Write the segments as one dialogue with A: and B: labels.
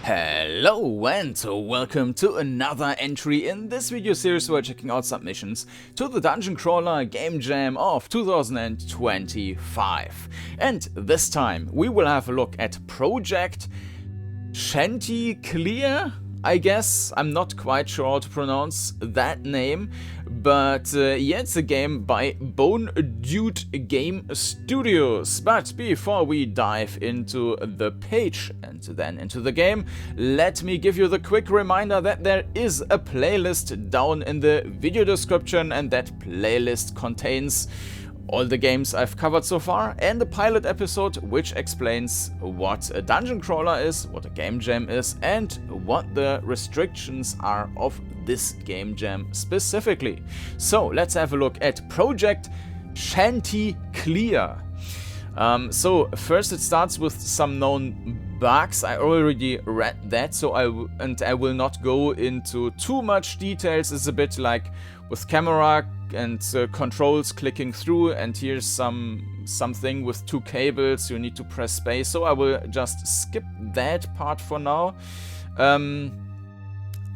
A: Hello and welcome to another entry in this video series where we're checking out submissions to the DungeonCrawler Game Jam of 2025. And this time we will have a look at Project Chanticleer, I guess. I'm not quite sure how to pronounce that name, but yeah, it's a game by BonedudeGameStudios. But before we dive into the page and then into the game, let me give you the quick reminder that there is a playlist down in the video description, and that playlist contains all the games I've covered so far and a pilot episode which explains what a dungeon crawler is, what a game jam is, and what the restrictions are of this game jam specifically. So let's have a look at Project Chanticleer. So first it starts with some known bugs. I already read that, so I will not go into too much details. It's a bit like with camera and controls clicking through, and here's something with two cables, you need to press space, so I will just skip that part for now.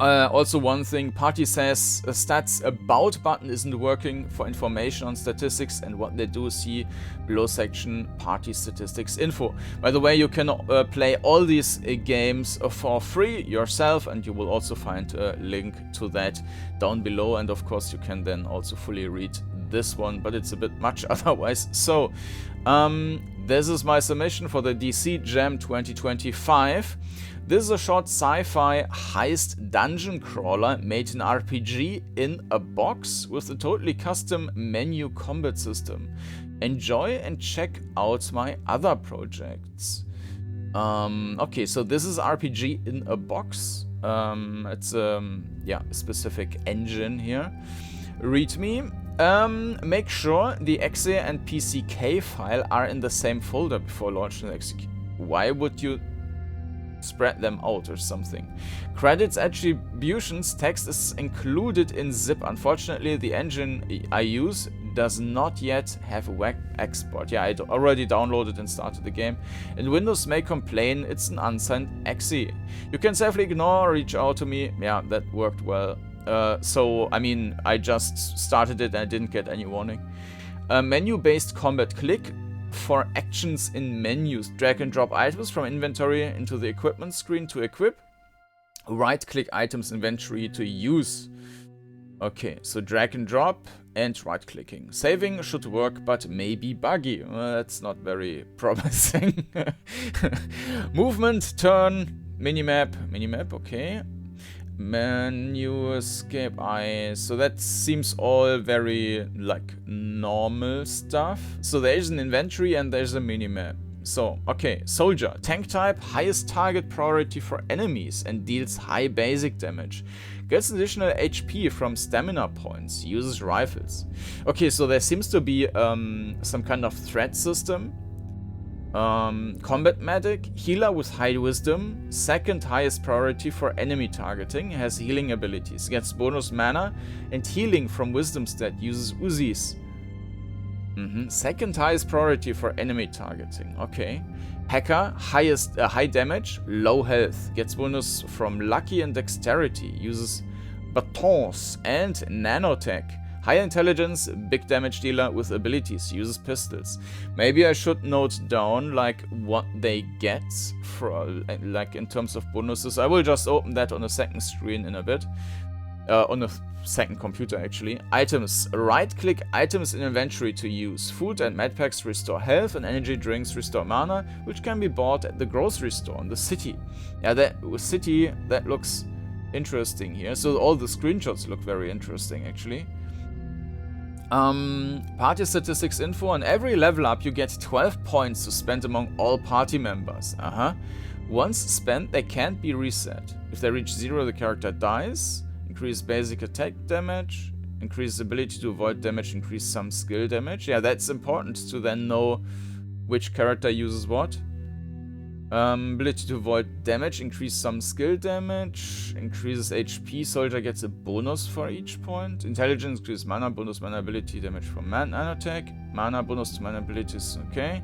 A: Also one thing, party says stats about button isn't working for information on statistics, and what they do, see below section party statistics info. By the way, you can play all these games for free yourself, and you will also find a link to that down below, and of course you can then also fully read this one, but it's a bit much otherwise. So this is my submission for the DC Jam 2025. This is a short sci-fi heist dungeon crawler made in RPG in a box with a totally custom menu combat system. Enjoy and check out my other projects. Okay, so this is RPG in a box. It's yeah, a specific engine here. README. Make sure the exe and pck file are in the same folder before launching the execute. Why would you spread them out or something? Credits attributions text is included in zip. Unfortunately, the engine I use does not yet have a web export. Yeah, I already downloaded and started the game, and Windows may complain it's an unsigned exe. You can safely ignore or reach out to me. Yeah, that worked well. So, I mean, I just started it and I didn't get any warning. Menu-based combat. Click for actions in menus. Drag and drop items from inventory into the equipment screen to equip. Right-click items inventory to use. Okay, so drag and drop and right-clicking. Saving should work, but may be buggy. Well, that's not very promising. Movement, turn, minimap, okay. Menu, escape, so that seems all very like normal stuff. So there's an inventory and there's a minimap. So, okay, soldier, tank type, highest target priority for enemies and deals high basic damage. Gets additional HP from stamina points, uses rifles. Okay, so there seems to be some kind of threat system. Combat medic, healer with high wisdom, second highest priority for enemy targeting, has healing abilities, gets bonus mana and healing from wisdom stat, uses Uzis. Second highest priority for enemy targeting, okay. Hacker, highest high damage, low health, gets bonus from lucky and dexterity, uses batons and nanotech. High intelligence, big damage dealer with abilities, uses pistols. Maybe I should note down like what they get for like in terms of bonuses. I will just open that on a second screen in a bit. On a second computer actually. Items. Right-click items in inventory to use. Food and medpacks restore health, and energy drinks restore mana, which can be bought at the grocery store in the city. Yeah, that looks interesting here. So all the screenshots look very interesting actually. Party statistics info. On every level up you get 12 points to spend among all party members. Once spent, they can't be reset. If they reach 0, the character dies. Increase basic attack damage. Increase ability to avoid damage. Increase some skill damage. Yeah, that's important to then know which character uses what. Ability to avoid damage, increase some skill damage, increases HP, soldier gets a bonus for each point. Intelligence, increases mana, bonus mana ability damage from mana attack, mana bonus to mana abilities, okay.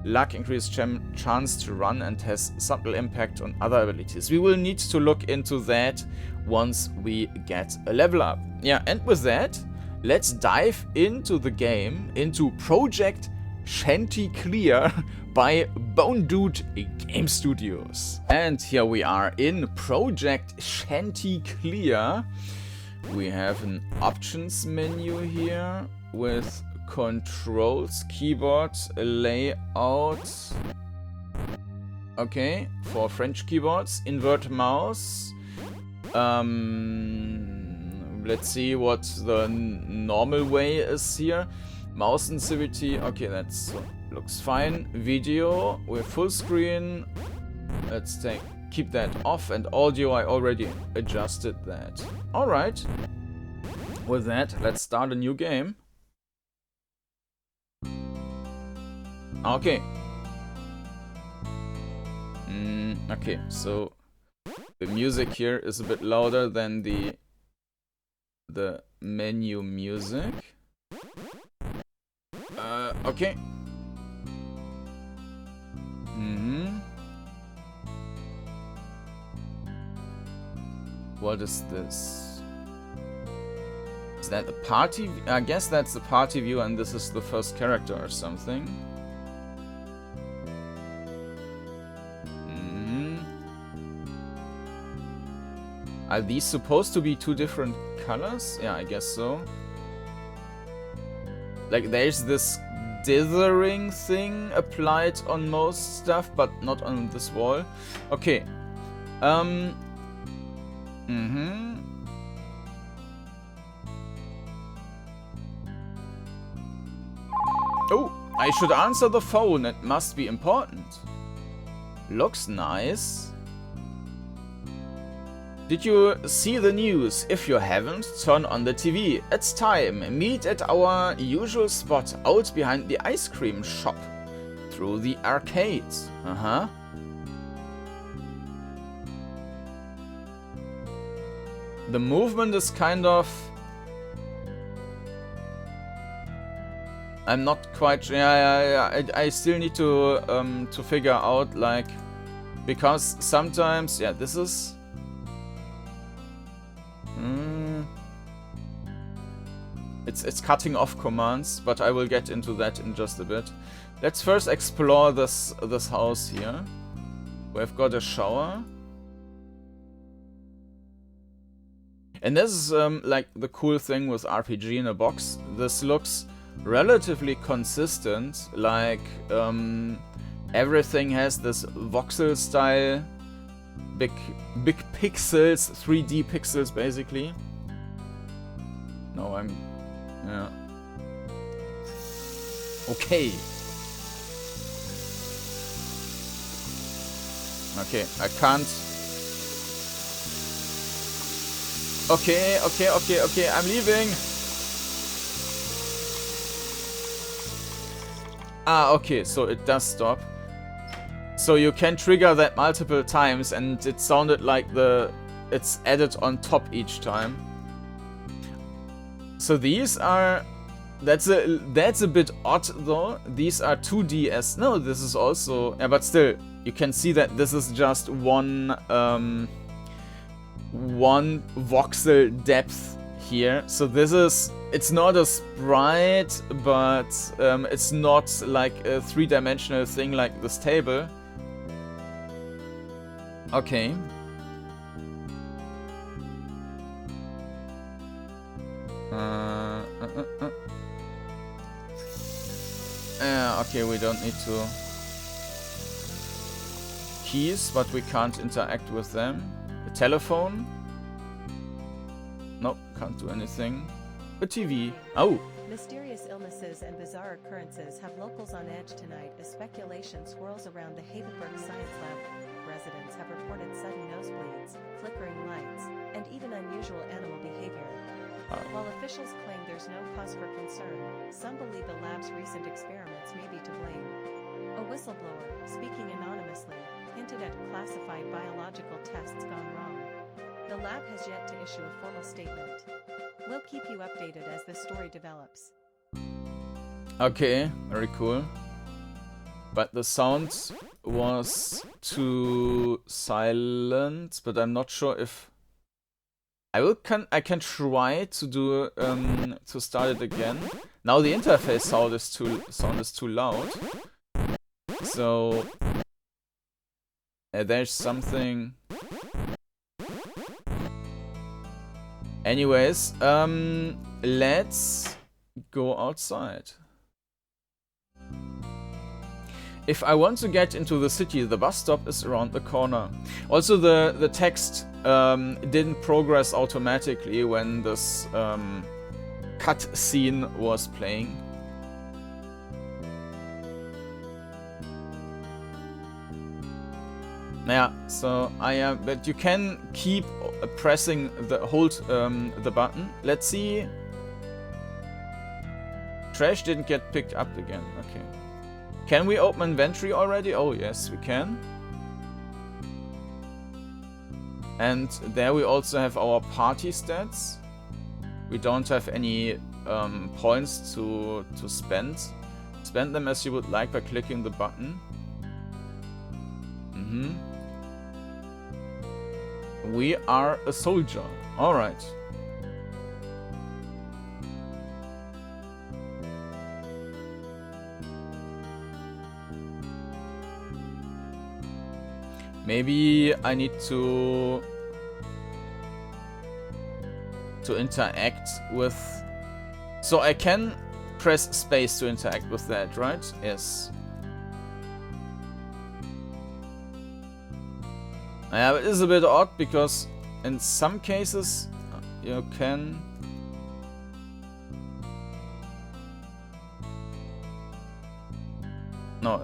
A: luck, increased chance to run, and has subtle impact on other abilities. We will need to look into that once we get a level up. Yeah, and with that, let's dive into the game, into Project Chanticleer by BonedudeGameStudios. And here we are in Project Chanticleer. We have an options menu here with controls, keyboard, layout. Okay, for French keyboards, invert mouse. Let's see what the normal way is here. Mouse sensitivity, okay, that looks fine. Video with full screen. Let's keep that off, and audio, I already adjusted that. Alright. With that, let's start a new game. Okay. Okay, so the music here is a bit louder than the menu music. Okay. What is this? Is that the party? I guess that's the party view, and this is the first character or something. Are these supposed to be two different colors? Yeah, I guess so. Like, there's this dithering thing applied on most stuff, but not on this wall. Okay. Oh, I should answer the phone. It must be important. Looks nice. Did you see the news? If you haven't, turn on the TV. It's time. Meet at our usual spot out behind the ice cream shop. Through the arcades. The movement is kind of... I'm not quite sure. I still need to figure out, like... Because sometimes... Yeah, this is... It's cutting off commands, but I will get into that in just a bit. Let's first explore this house here. We've got a shower. And this is like the cool thing with RPG in a box. This looks relatively consistent. Like everything has this voxel style, big pixels, 3D pixels basically. No, yeah. Okay. Okay, I can't. Okay, I'm leaving. Ah, okay, so it does stop. So you can trigger that multiple times, and it sounded like it's added on top each time. So these are... That's a bit odd though. These are 2DS. No, this is also... Yeah, but still, you can see that this is just one voxel depth here. So this is... It's not a sprite, but it's not like a three-dimensional thing like this table. Okay. Okay, we don't need to... Keys, but we can't interact with them. A telephone? Nope, can't do anything. A TV. Oh!
B: Mysterious illnesses and bizarre occurrences have locals on edge tonight as speculation swirls around the Havenburg Science Lab. Residents have reported sudden nosebleeds, flickering lights, and even unusual animal behavior. While officials claim there's no cause for concern, some believe the lab's recent experiments may be to blame. A whistleblower, speaking anonymously, hinted at classified biological tests gone wrong. The lab has yet to issue a formal statement. We'll keep you updated as the story develops.
A: Okay, very cool. But the sound was too silent, but I'm not sure if I can try to do to start it again. Now the interface sound is too loud. So there's something. Anyways, let's go outside. If I want to get into the city, the bus stop is around the corner. Also, the text didn't progress automatically when this cut scene was playing. Yeah, so but you can keep pressing hold the button. Let's see. Trash didn't get picked up again. Okay. Can we open inventory already? Oh yes, we can. And there we also have our party stats. We don't have any points to spend. Spend them as you would like by clicking the button. We are a soldier. Alright. Maybe I need to interact with... So I can press space to interact with that, right? Yes. Yeah, it is a bit odd because in some cases you can... No,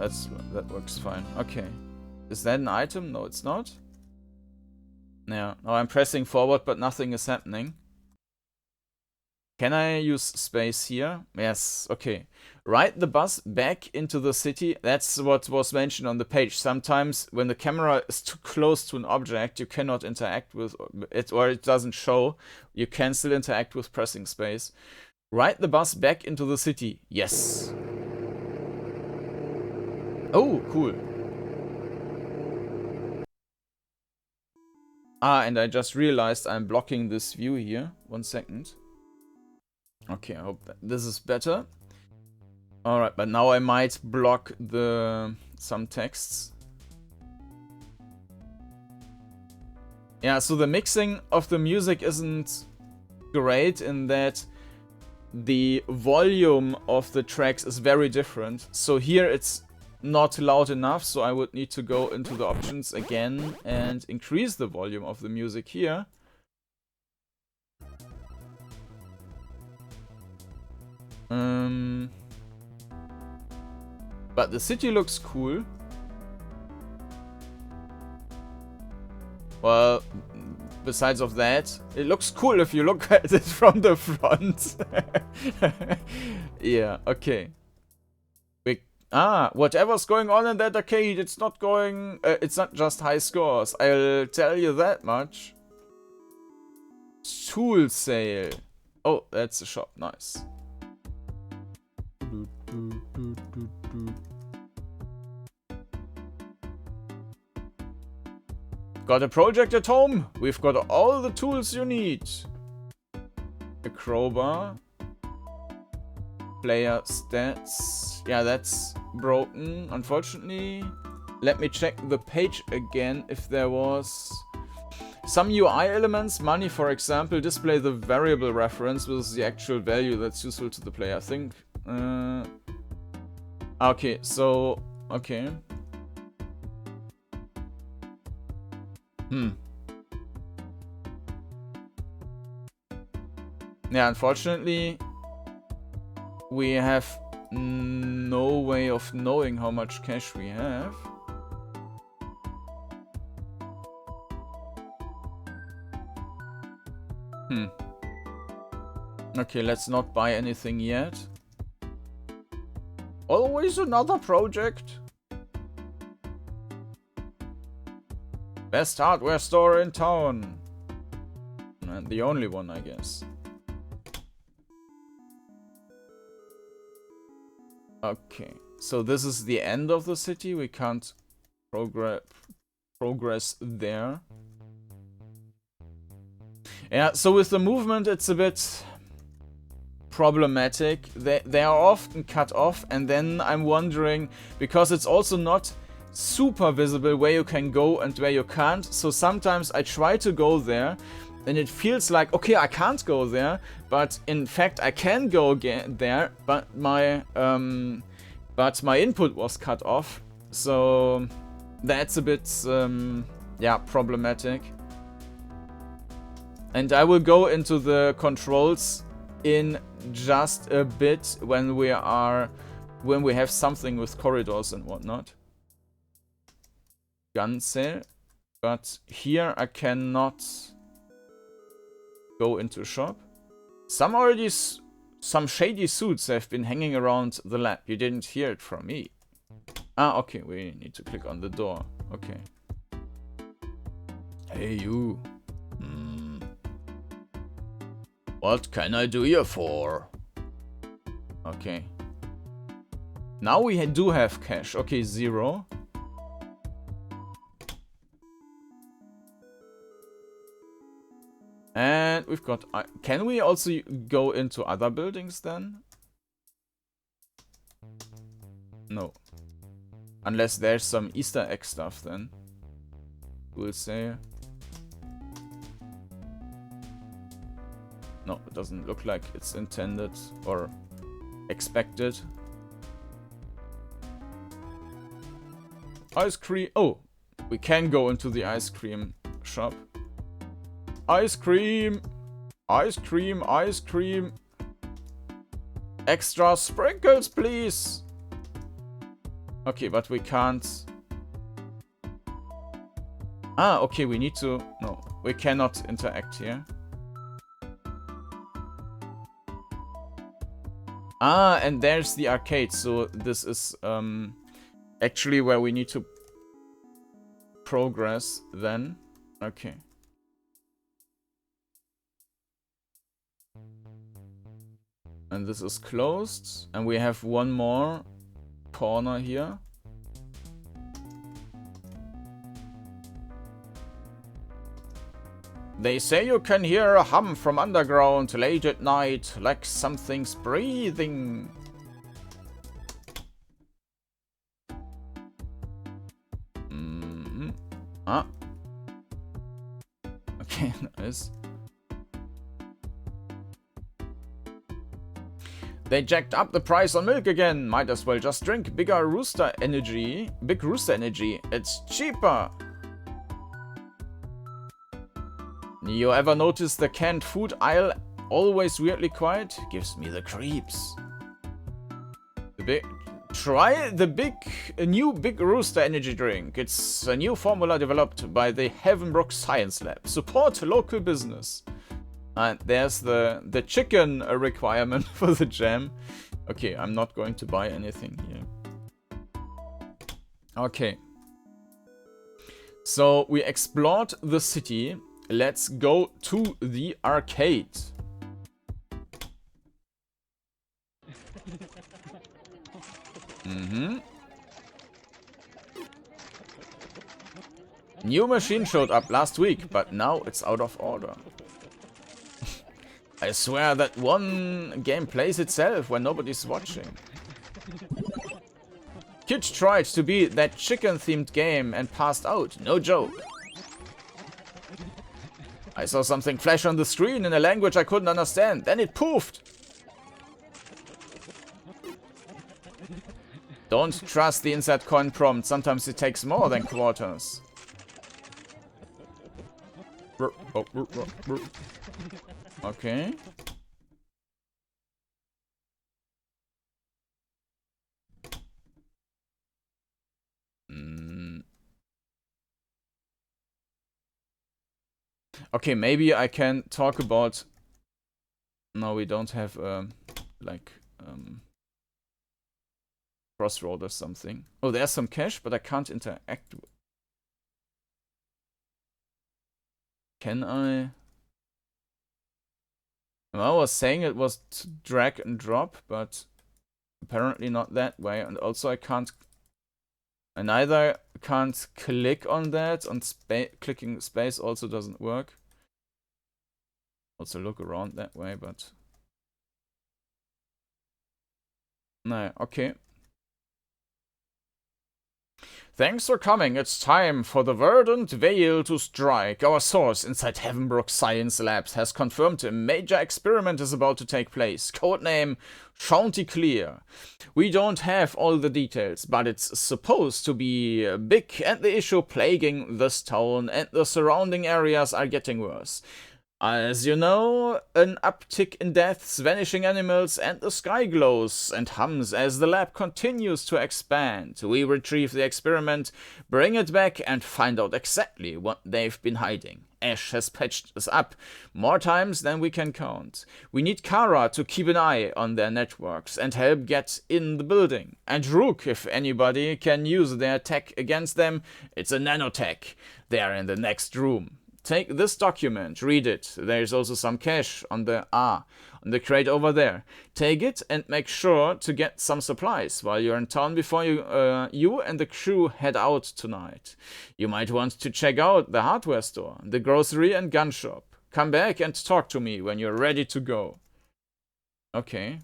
A: that works fine. Okay. Is that an item? No, it's not. Yeah. Now I'm pressing forward, but nothing is happening. Can I use space here? Yes. Okay. Ride the bus back into the city. That's what was mentioned on the page. Sometimes when the camera is too close to an object, you cannot interact with it, or it doesn't show. You can still interact with pressing space. Ride the bus back into the city. Yes. Oh, cool. Ah, and I just realized I'm blocking this view here. 1 second. Okay, I hope that this is better. Alright, but now I might block some texts. Yeah, so the mixing of the music isn't great in that the volume of the tracks is very different. So here it's not loud enough, so I would need to go into the options again and increase the volume of the music here. But the city looks cool. Well, besides of that, it looks cool if you look at it from the front. Yeah, okay. Whatever's going on in that arcade, it's not just high scores. I'll tell you that much. Tool sale. Oh, that's a shop. Nice. Got a project at home? We've got all the tools you need. A crowbar. Player stats. Yeah, that's broken, unfortunately. Let me check the page again if there was... Some UI elements, money for example, display the variable reference with the actual value that's useful to the player. I think... okay, so... Okay. Yeah, unfortunately... We have no way of knowing how much cash we have. Okay, let's not buy anything yet. Always another project. Best hardware store in town. And the only one, I guess. Okay, So this is the end of the city. We can't progress there. Yeah, so with the movement, it's a bit problematic. They are often cut off, and then I'm wondering, because it's also not super visible where you can go and where you can't. So sometimes I try to go there, and it feels like, okay, I can't go there, but in fact I can go there, but my input was cut off. So that's a bit, yeah, problematic. And I will go into the controls in just a bit when we have something with corridors and whatnot. Gun sale, but here I cannot go into shop. Some shady suits have been hanging around the lab. You didn't hear it from me. Ah, okay, we need to click on the door. Okay. Hey, you. What can I do you for? Okay. Now we do have cash. Okay, 0. And we've got... can we also go into other buildings then? No. Unless there's some Easter egg stuff then. We'll say. No, it doesn't look like it's intended or expected. Ice cream. Oh, we can go into the ice cream shop. Ice cream. Ice cream, ice cream. Extra sprinkles, please. Okay, but we can't. Ah, okay, we need to... No, we cannot interact here. Ah, and there's the arcade, so this is actually where we need to progress then. Okay. And this is closed, and we have one more corner here. They say you can hear a hum from underground late at night, like something's breathing. Ah. Okay, nice. They jacked up the price on milk again. Might as well just drink Big Rooster Energy. It's cheaper. You ever notice the canned food aisle always weirdly quiet? Gives me the creeps. Try the new Big Rooster energy drink. It's a new formula developed by the Heavenbrook Science Lab. Support local business. And there's the chicken requirement for the jam. Okay, I'm not going to buy anything here. Okay. So we explored the city. Let's go to the arcade. New machine showed up last week, but now it's out of order. I swear that one game plays itself when nobody's watching. Kid tried to be that chicken-themed game and passed out, no joke. I saw something flash on the screen in a language I couldn't understand, then it poofed. Don't trust the insert coin prompt, sometimes it takes more than quarters. Okay. Okay, maybe I can talk about... No, we don't have, like, crossroad or something. Oh, there's some cash, but I can't interact. Can I? I was saying it was to drag and drop, but Apparently not that way, and also I neither can't click on that, and clicking space also doesn't work. Also look around that way, but... No, okay. Thanks for coming. It's time for the verdant veil to strike. Our source inside Heavenbrook Science Labs has confirmed a major experiment is about to take place. Codename Chanticleer. We don't have all the details, but it's supposed to be big, and the issue plaguing this town and the surrounding areas are getting worse. As you know, an uptick in deaths, vanishing animals, and the sky glows and hums as the lab continues to expand. We retrieve the experiment, bring it back, and find out exactly what they've been hiding. Ash has patched us up more times than we can count. We need Kara to keep an eye on their networks and help get in the building. And Rook, if anybody can use their tech against them, it's a nanotech. They're in the next room. Take this document, read it. There's also some cash on the crate over there. Take it and make sure to get some supplies while you're in town before you and the crew head out tonight. You might want to check out the hardware store, the grocery and gun shop. Come back and talk to me when you're ready to go. Okay,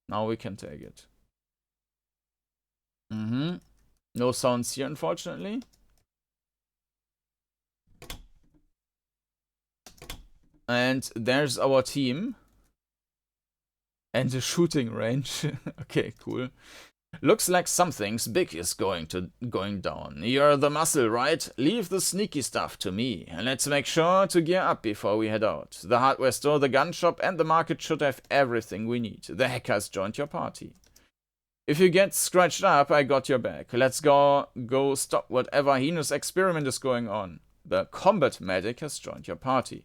A: now we can take it. No sounds here, unfortunately. And there's our team. And the shooting range. Okay, cool. Looks like something's big is going down. You're the muscle, right? Leave the sneaky stuff to me. And let's make sure to gear up before we head out. The hardware store, the gun shop, and the market should have everything we need. The hackers joined your party. If you get scratched up, I got your back. Let's go stop whatever heinous experiment is going on. The combat medic has joined your party.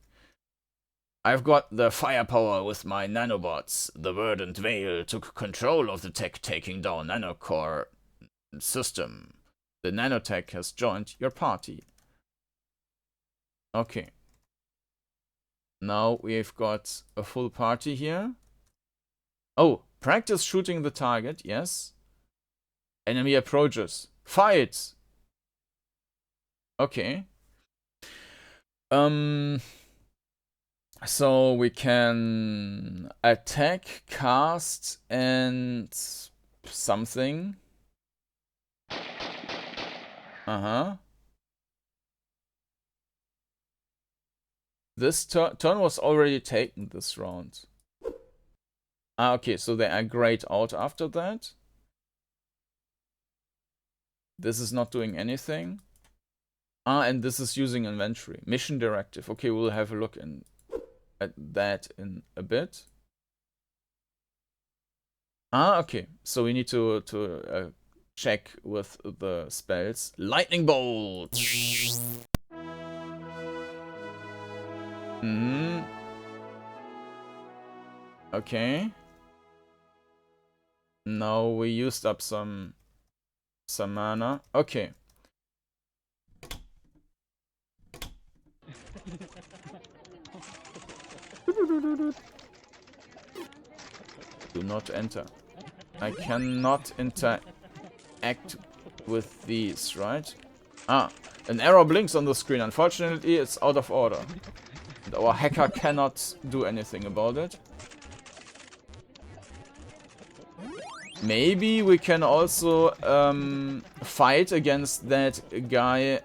A: I've got the firepower with my nanobots. The verdant veil took control of the tech taking down nanocore system. The nanotech has joined your party. Okay. Now we've got a full party here. Oh, practice shooting the target, yes. Enemy approaches. Fight! Okay. So we can attack, cast, and something. This turn was already taken this round. Okay, so they are grayed out after that. This is not doing anything. And this is using inventory. Mission directive. Okay, we'll have a look at that in a bit. Okay. So we need to check with the spells. Lightning bolt. Okay. Now we used up some mana. Okay. Do not enter. I cannot interact with these, right? An arrow blinks on the screen. Unfortunately, it's out of order. And our hacker cannot do anything about it. Maybe we can also fight against that guy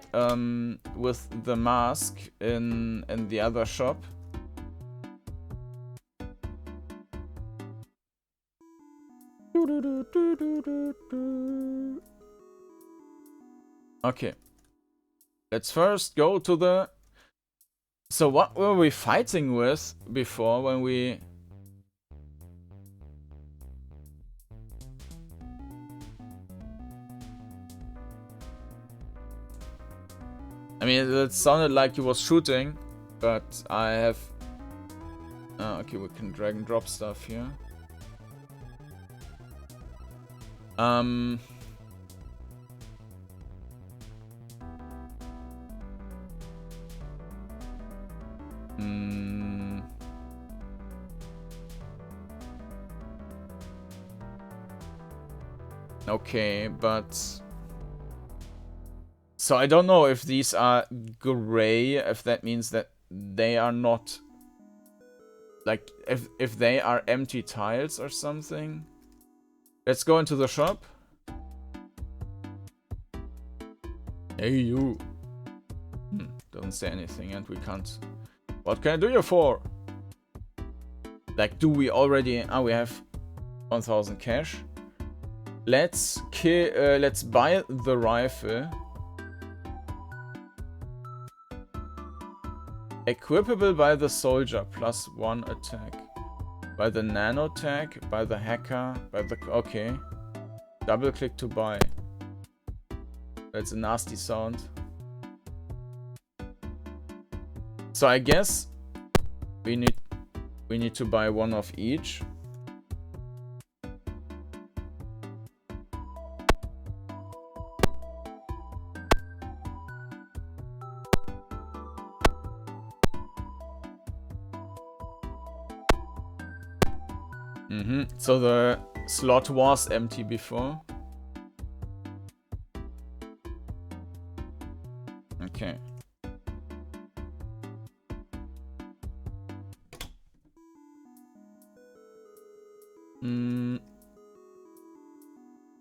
A: with the mask in the other shop. Okay. Let's first go to the... So what were we fighting with before when we... I mean, it sounded like he was shooting, but I have... okay, we can drag and drop stuff here. Okay, but... So I don't know if these are gray, if that means that they are not... Like, if they are empty tiles or something. Let's go into the shop. Hey, you. Doesn't say anything and we can't... What can I do you for? Like, do we already... Ah, we have 1000 cash. Let's buy the rifle. Equipable by the soldier, +1 attack. By the nanotech, by the hacker, by the... Okay. Double click to buy. That's a nasty sound. So I guess we need to buy one of each. So the slot was empty before. Okay.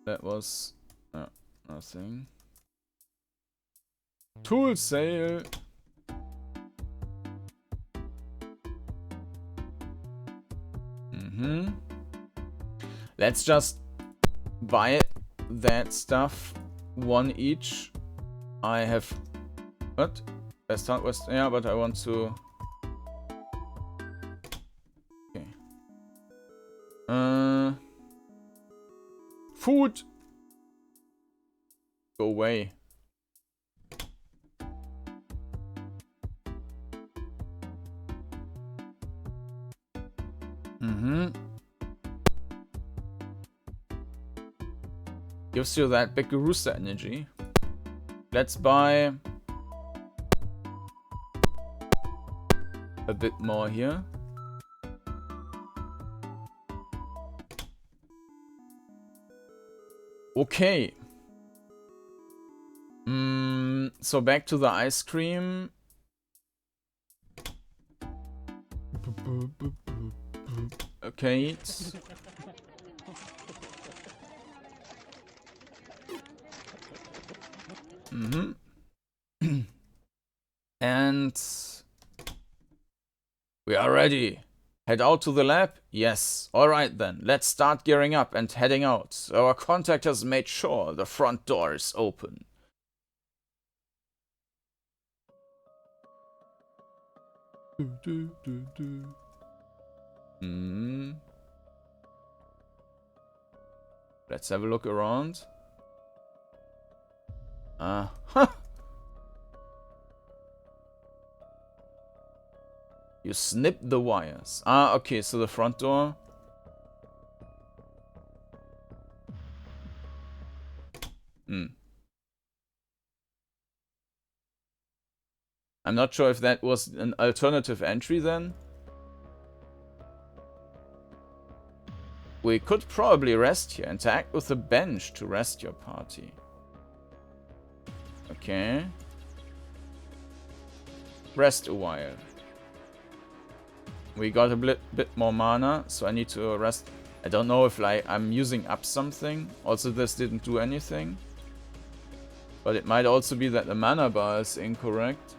A: That was nothing. Tool sale. Let's just buy that stuff, one each. I have what? Best hunt west. Yeah, but I want to. Okay. Food. Go away. Gives you that big rooster energy. Let's buy a bit more here. Okay. So back to the ice cream. Okay. And we are ready. Head out to the lab? Yes. Alright then, let's start gearing up and heading out. Our contact has made sure the front door is open. Let's have a look around. You snip the wires. Okay, so the front door. I'm not sure if that was an alternative entry then. We could probably rest here. Interact with the bench to rest your party. Okay. Rest a while. We got a bit more mana, so I need to rest. I don't know if like I'm using up something. Also, this didn't do anything. But it might also be that the mana bar is incorrect.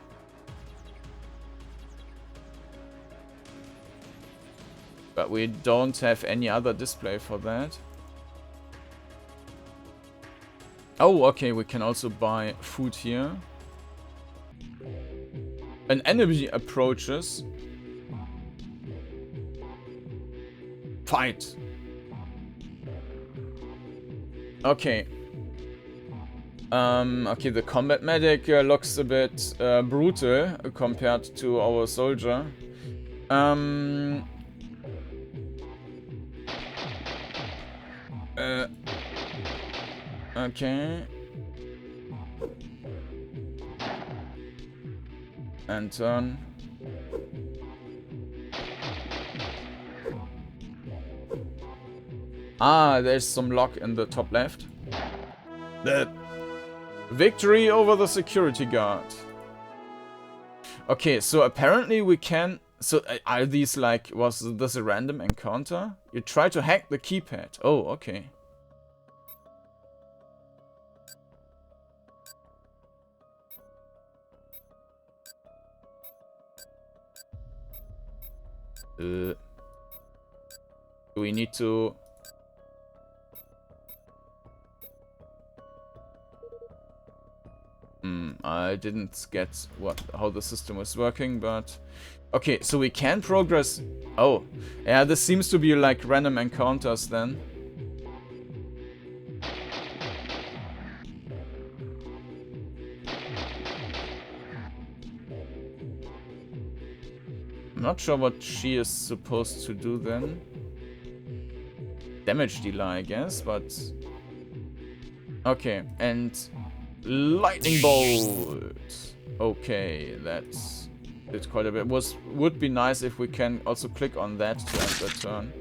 A: But we don't have any other display for that. Oh, okay, we can also buy food here. An enemy approaches. Fight. Okay. Okay, the combat medic looks a bit brutal compared to our soldier. Okay. And turn. There's some lock in the top left. The victory over the security guard. Okay, so apparently we can... So are these like... Was this a random encounter? You try to hack the keypad. Oh, okay. Do we need to... I didn't get how the system was working, but... Okay, so we can progress... Oh, yeah, this seems to be like random encounters then. I'm not sure what she is supposed to do then. Damage dealer, I guess, but... Okay, and... Lightning bolt! Okay, that's... Did quite a bit. Would be nice if we can also click on that to end the turn.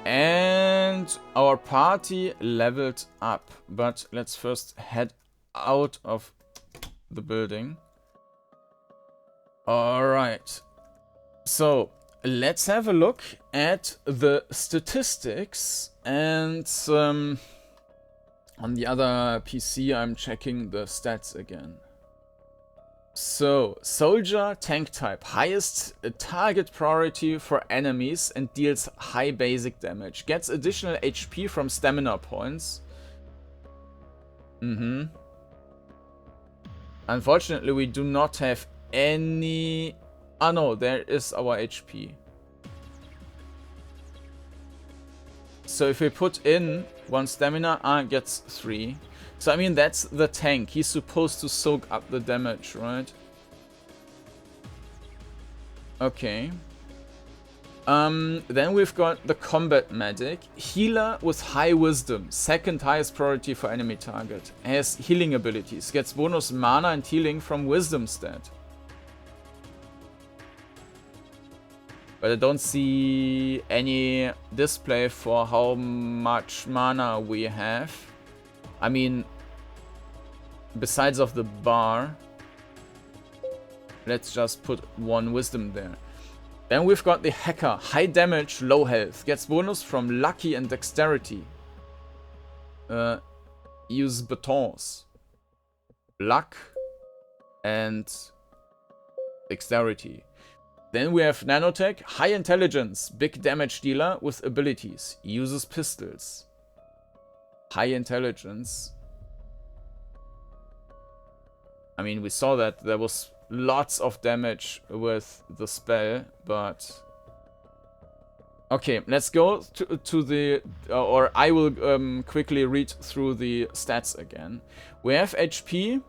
A: And our party leveled up. But let's first head out of the building. Alright. So, let's have a look at the statistics. And on the other PC, I'm checking the stats again. So, soldier, tank type, highest target priority for enemies and deals high basic damage. Gets additional HP from stamina points. Unfortunately, we do not have any... Ah no, there is our HP. So if we put in 1 stamina, gets 3. So I mean, that's the tank. He's supposed to soak up the damage, right? Okay. Then we've got the combat medic. Healer with high wisdom. Second highest priority for enemy target. Has healing abilities. Gets bonus mana and healing from wisdom stat. But I don't see any display for how much mana we have. I mean, besides of the bar, let's just put 1 wisdom there. Then we've got the hacker, high damage, low health, gets bonus from lucky and dexterity. Use batons, luck and dexterity. Then we have nanotech, high intelligence, big damage dealer with abilities, uses pistols. High intelligence. I mean, we saw that there was lots of damage with the spell, but... Okay, let's go to the... or I will quickly read through the stats again. We have HP.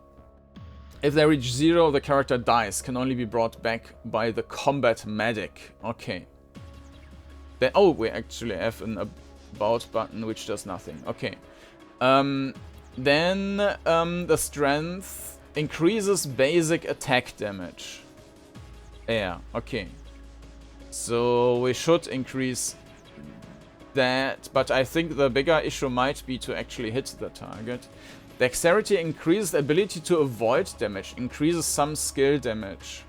A: If they reach 0, the character dies. Can only be brought back by the combat medic. Okay. Then, oh, we actually have an about button which does nothing. Okay. Then the strength increases basic attack damage. Yeah, okay. So we should increase that, but I think the bigger issue might be to actually hit the target. Dexterity increases ability to avoid damage, increases some skill damage.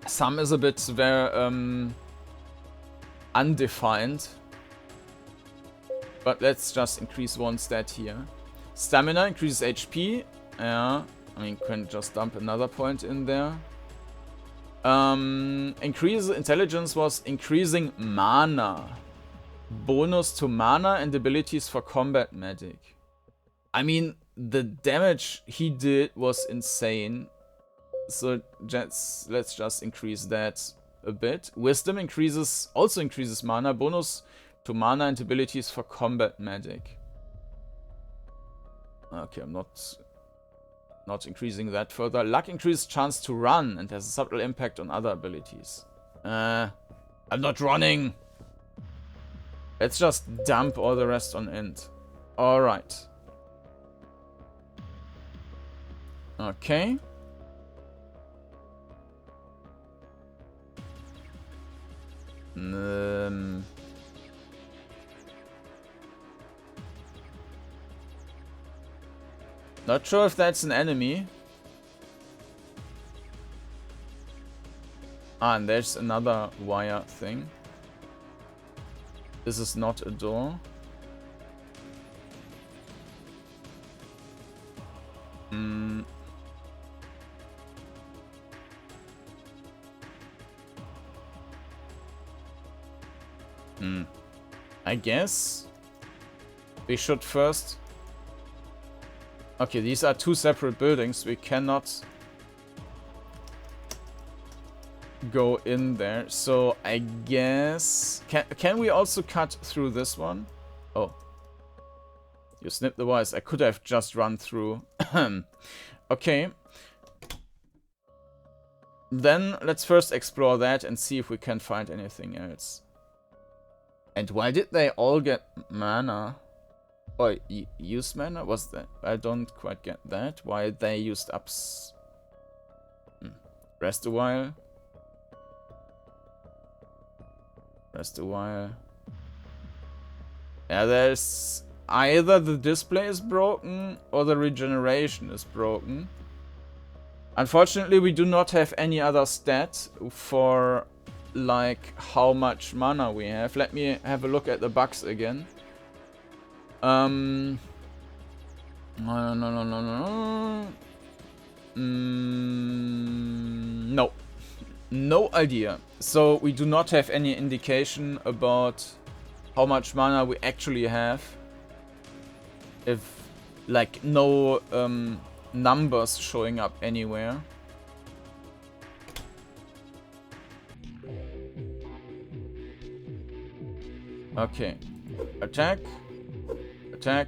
A: Some is a bit very undefined. But let's just increase 1 stat here. Stamina increases HP. Yeah, I mean, can just dump another point in there. Increase intelligence was increasing mana. Bonus to mana and abilities for combat medic. I mean, the damage he did was insane. So let's just increase that a bit. Wisdom also increases mana. Bonus to mana and abilities for combat medic. Okay, I'm not increasing that further. Luck increases chance to run and has a subtle impact on other abilities. I'm not running. Let's just dump all the rest on int. Alright. Okay. Not sure if that's an enemy. Ah, and there's another wire thing. This is not a door. I guess we should first... Okay, these are two separate buildings. We cannot go in there. So I guess... Can we also cut through this one? Oh. You snipped the wires. I could have just run through. Okay. Then let's first explore that and see if we can find anything else. And why did they all get mana? Or use mana? Was that? I don't quite get that. Why they used ups. Rest a while. Rest a while. Yeah, there's either the display is broken or the regeneration is broken. Unfortunately, we do not have any other stat for like how much mana we have. Let me have a look at the bugs again. No. No idea. So we do not have any indication about how much mana we actually have. If like no numbers showing up anywhere. Okay. Attack. Attack.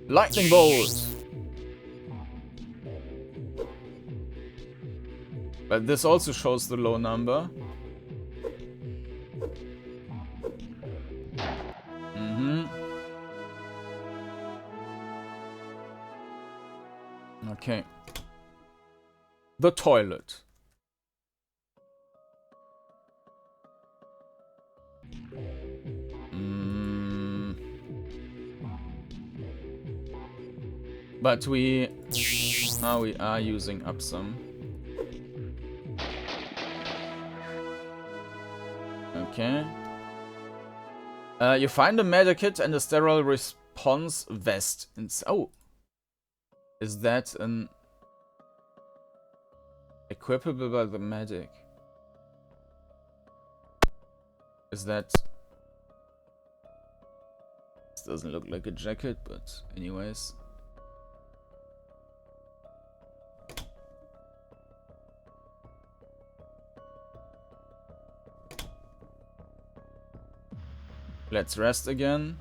A: Lightning bolt. But this also shows the low number. Okay. The toilet. But we are using up some. Okay. You find a medikit and a sterile response vest. Oh. Is that an equipable by the medic? Is that... This doesn't look like a jacket, but anyways. Let's rest again.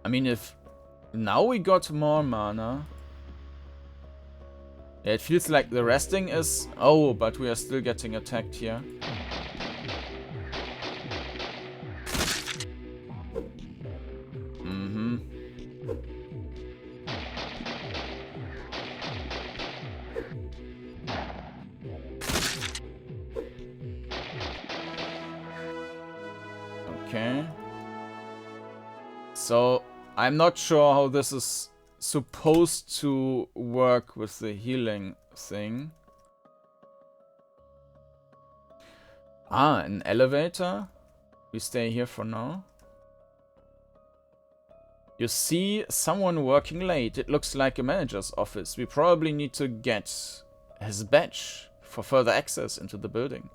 A: I mean, if now we got more mana. Yeah, it feels like the resting is... Oh, but we are still getting attacked here. Okay. So, I'm not sure how this is supposed to work with the healing thing. Ah, an elevator. We stay here for now. You see someone working late. It looks like a manager's office. We probably need to get his badge for further access into the building.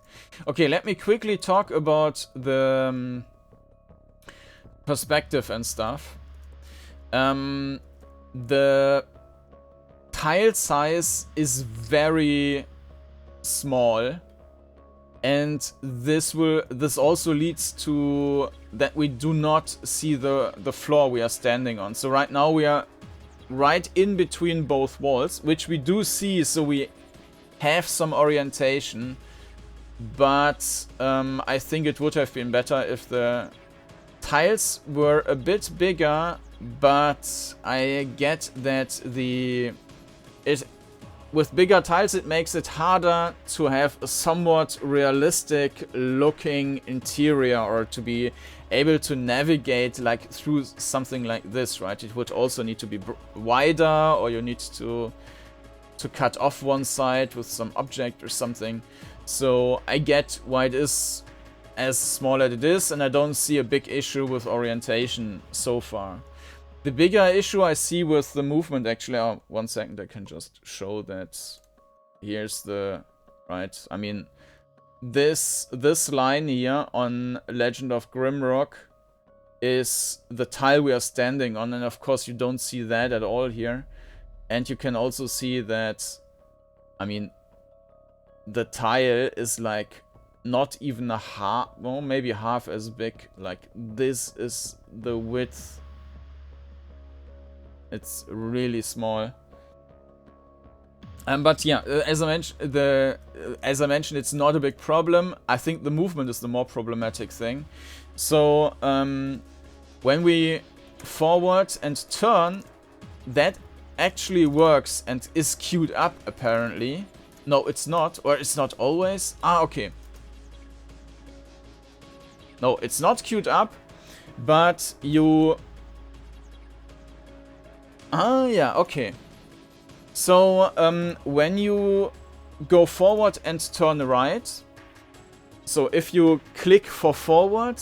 A: Okay, let me quickly talk about the perspective and stuff. The tile size is very small, and this also leads to that we do not see the floor we are standing on. So right now we are right in between both walls, which we do see, so we have some orientation, but I think it would have been better if the tiles were a bit bigger, but I get that with bigger tiles it makes it harder to have a somewhat realistic looking interior, or to be able to navigate like through something like this, right? It would also need to be wider, or you need to cut off one side with some object or something. So I get why it is as small as it is, and I don't see a big issue with orientation so far. The bigger issue I see with the movement, actually, 1 second, I can just show that. Here's the, right, I mean, this line here on Legend of Grimrock is the tile we are standing on, and of course you don't see that at all here. And you can also see that, I mean, the tile is like not even a half, well, maybe half as big. Like, this is the width. It's really small. But yeah, as I mentioned, it's not a big problem. I think the movement is the more problematic thing. So when we forward and turn, that actually works and is queued up apparently. No, it's not, or it's not always. Ah, okay. No, it's not queued up, but you... Ah, yeah, okay. So, when you go forward and turn right, so if you click for forward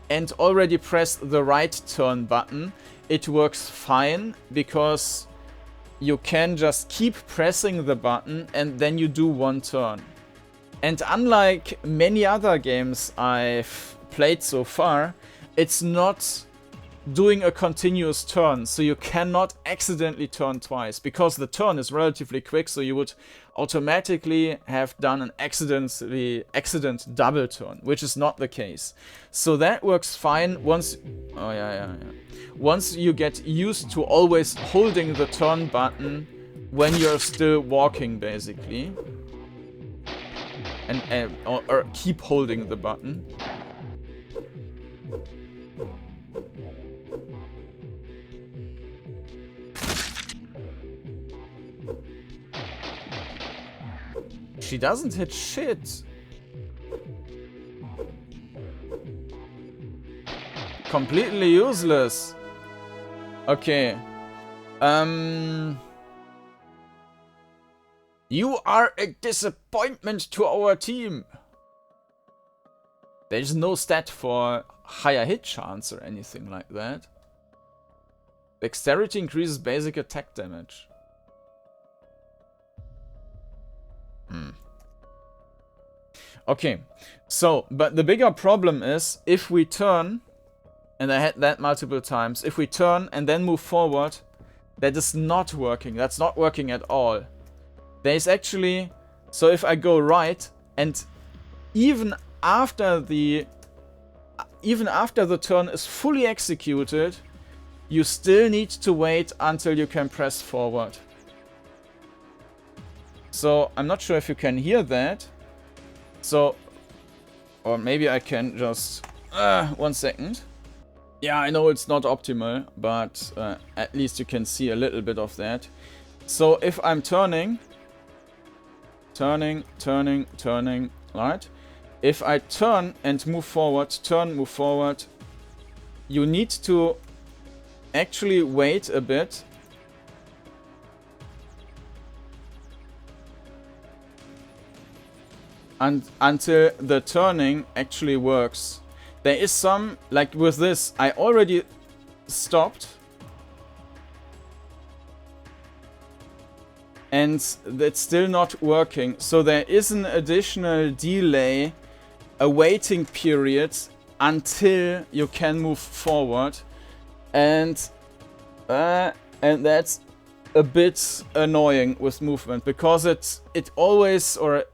A: and already press the right turn button, it works fine, because you can just keep pressing the button and then you do one turn. And unlike many other games I've played so far, it's not doing a continuous turn, so you cannot accidentally turn twice, because the turn is relatively quick, so you would automatically have done an accident double turn, which is not the case. So that works fine once... Oh, yeah. Once you get used to always holding the turn button when you're still walking, basically. And or keep holding the button. She doesn't hit shit. Completely useless. Okay. You are a disappointment to our team. There's no stat for higher hit chance or anything like that. Dexterity increases basic attack damage. Okay, so, but the bigger problem is, if we turn, and I had that multiple times, if we turn and then move forward, that is not working. That's not working at all. There's actually, so if I go right, and even after the turn is fully executed, you still need to wait until you can press forward. So, I'm not sure if you can hear that. So, or maybe I can just... 1 second. Yeah, I know it's not optimal, but at least you can see a little bit of that. So, if I'm turning, right? If I turn and move forward, move forward, you need to actually wait a bit. And until the turning actually works. There is some, like with this, I already stopped. And that's still not working. So there is an additional delay, a waiting period until you can move forward. And that's a bit annoying with movement, because it always, or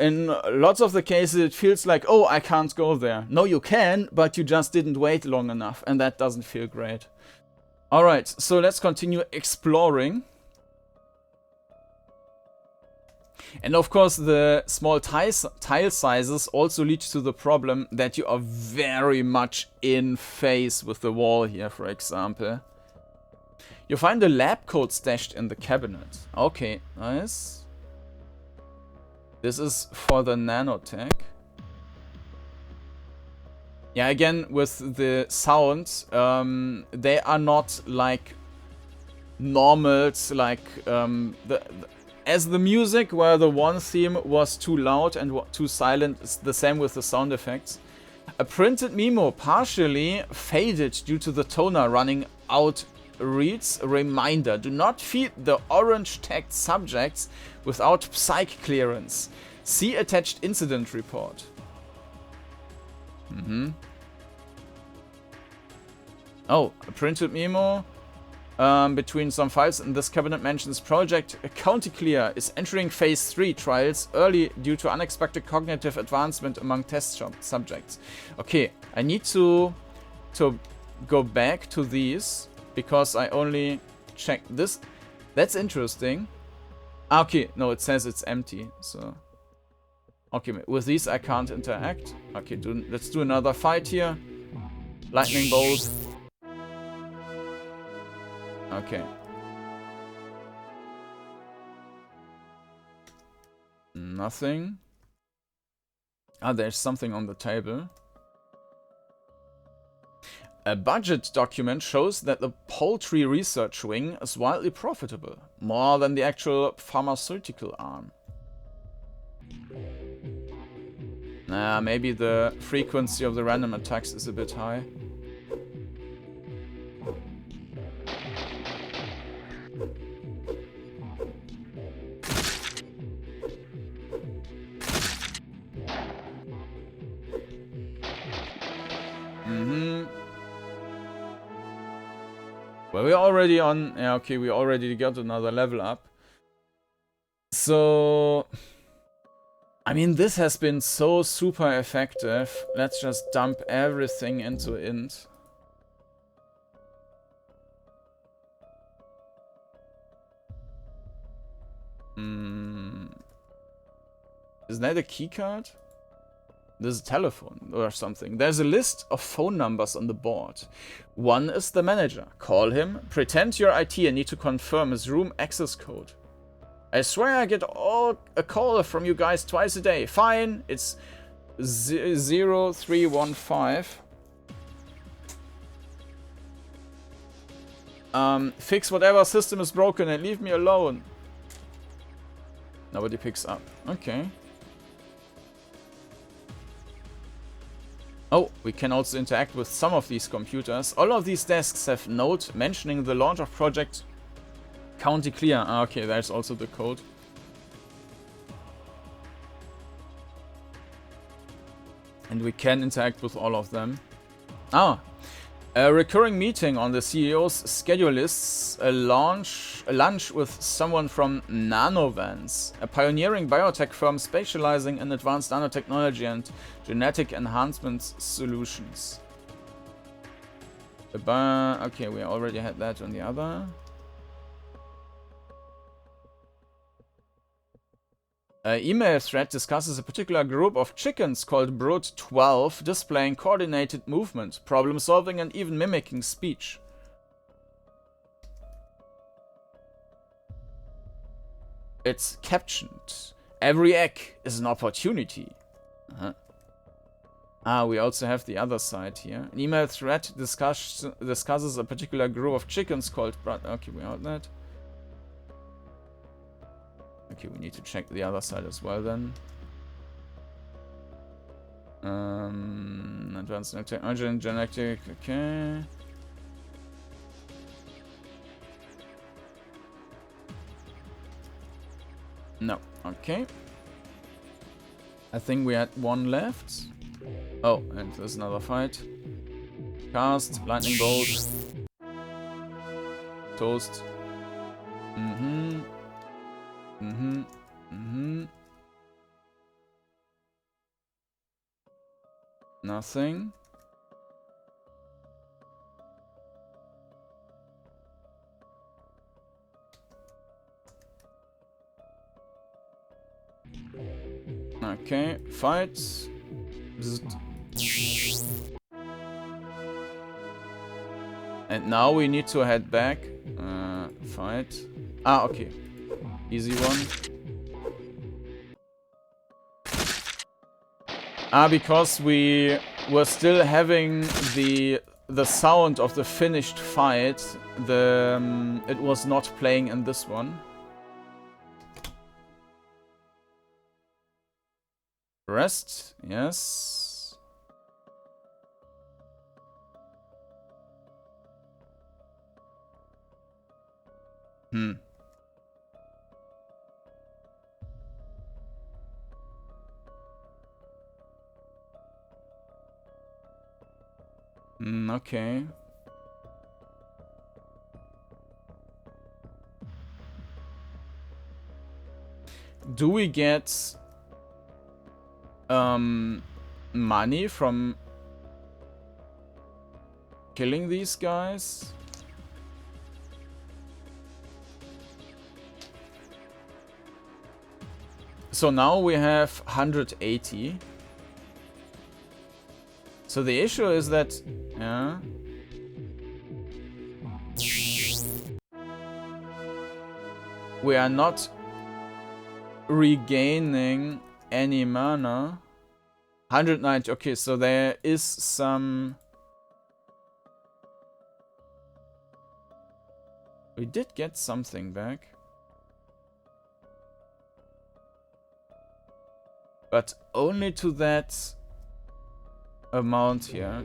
A: in lots of the cases, it feels like, oh, I can't go there. No, you can, but you just didn't wait long enough, and that doesn't feel great. Alright, so let's continue exploring. And of course, the small tile sizes also lead to the problem that you are very much in phase with the wall here, for example. You find a lab coat stashed in the cabinet. Okay, nice. This is for the nanotech. Yeah, again, with the sounds, they are not like normals, like as the music, where the one theme was too loud and too silent, it's the same with the sound effects. A printed memo partially faded due to the toner running out reads, reminder, do not feed the orange tagged subjects without psych clearance. See attached incident report. Oh, a printed memo between some files in this cabinet mentions Project Chanticleer is entering phase 3 trials early due to unexpected cognitive advancement among test subjects. Okay, I need to go back to these because I only checked this. That's interesting. Okay, no, it says it's empty, so... Okay, with these I can't interact. Okay, let's do another fight here. Lightning bolt. Okay. Nothing. Ah, there's something on the table. A budget document shows that the poultry research wing is wildly profitable, more than the actual pharmaceutical arm. Maybe the frequency of the random attacks is a bit high. Well, we're already on... Yeah, okay, we already got another level up. So... I mean, this has been so super effective. Let's just dump everything into int. Isn't that a keycard? There's a telephone or something. There's a list of phone numbers on the board. One is the manager. Call him. Pretend you're IT and need to confirm his room access code. I swear I get a call from you guys twice a day. Fine, it's 0315. Fix whatever system is broken and leave me alone. Nobody picks up. Okay. Oh, we can also interact with some of these computers. All of these desks have note mentioning the launch of Project Chanticleer. Okay, there's also the code. And we can interact with all of them. A recurring meeting on the CEO's schedule lists a lunch with someone from Nanovans, a pioneering biotech firm specializing in advanced nanotechnology and genetic enhancement solutions. Okay, we already had that on the other. An email thread discusses a particular group of chickens called Brood 12 displaying coordinated movement, problem solving, and even mimicking speech. It's captioned. Every egg is an opportunity. We also have the other side here. An email thread discusses a particular group of chickens called Okay, we have that. Okay, we need to check the other side as well then. Advanced technology and genetic, okay. No, okay. I think we had one left. Oh, and there's another fight. Cast, lightning bolt. Toast. Nothing. Okay, fight. And now we need to head back. Fight. Ah, okay. Easy one. Ah, because we were still having the sound of the finished fight. It was not playing in this one. Rest, yes. Okay. Do we get money from killing these guys? So now we have 180. So the issue is that, yeah, we are not regaining any mana. 190, okay, so there is some... We did get something back. But only to that amount here.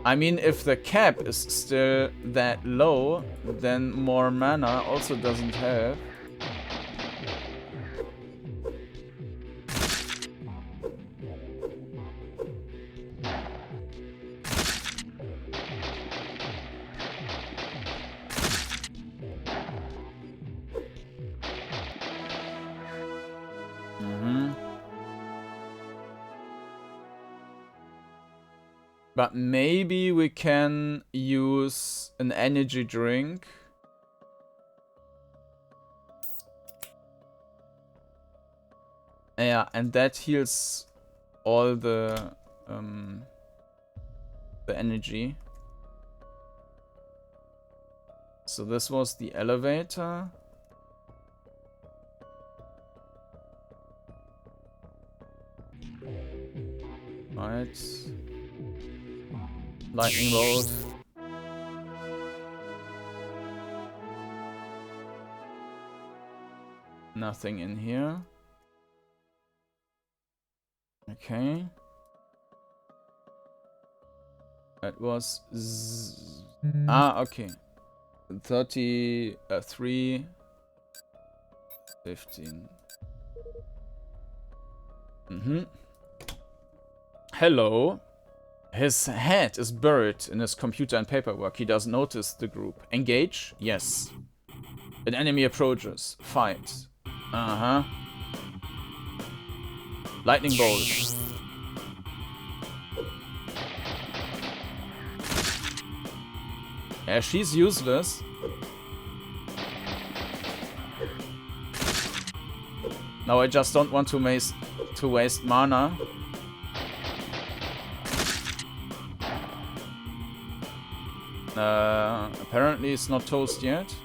A: I mean, if the cap is still that low, then more mana also doesn't help. But maybe we can use an energy drink. Yeah, and that heals all the energy. So this was the elevator. Right. Lightning bolt. Nothing in here. Okay. That was... okay. 33... 15. Hello. His head is buried in his computer and paperwork. He doesn't notice the group. Engage? Yes. An enemy approaches. Fight. Lightning bolt. Yeah, she's useless. Now I just don't want to waste mana. Apparently it's not toast yet.